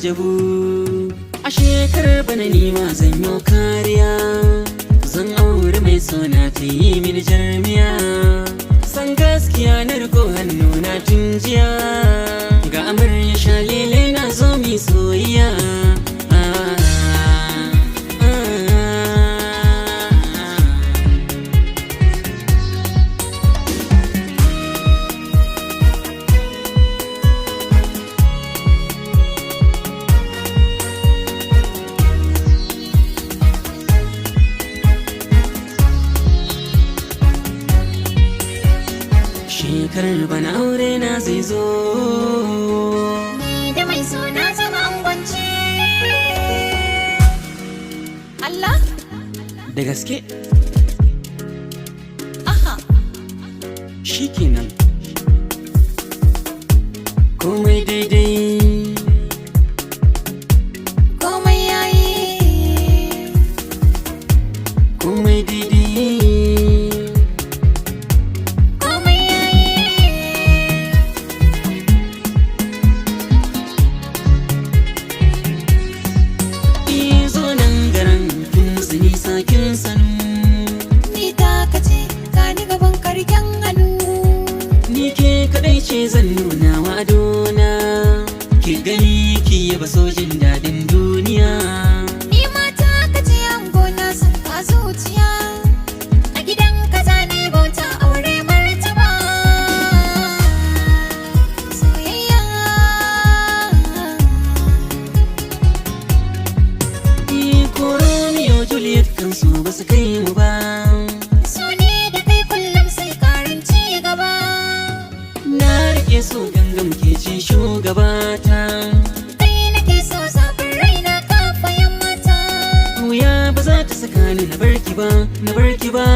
aljabu. A shekarar bana nima zan yi kariya, zan aure mai sona ta yi mini jarmiya. San gaskiya na riko hannu na tun jiya, ga amarya shalele na zo mi soyayya. Shekarar bana aure na zai zo, ni da mai suna zama angwance. Allah? da gaske Aha. shikenan komai daidai, Komai yayi. komai daidai. Komai yayi. Zo nan garan kin zini sakin sanu, Ni ta kace gani gaban karken hannu. ni ke kadai ce zan nuna wa adona, ki gani ki yaba sojin dadin duniya. Ni mata kace ango na san ka zuciya. A gidan ka zane bauta aure martaba. Soyayya. Ko Romeo Juliet kansu ba su kai mu ba, So ne da kai kullum sai karin ci gaba. na rike so gangam ke ce shugabata. Kai nake so zafin raina ka fayan mata. Wuya ba za ta saka ni na barki ba, na barki ba.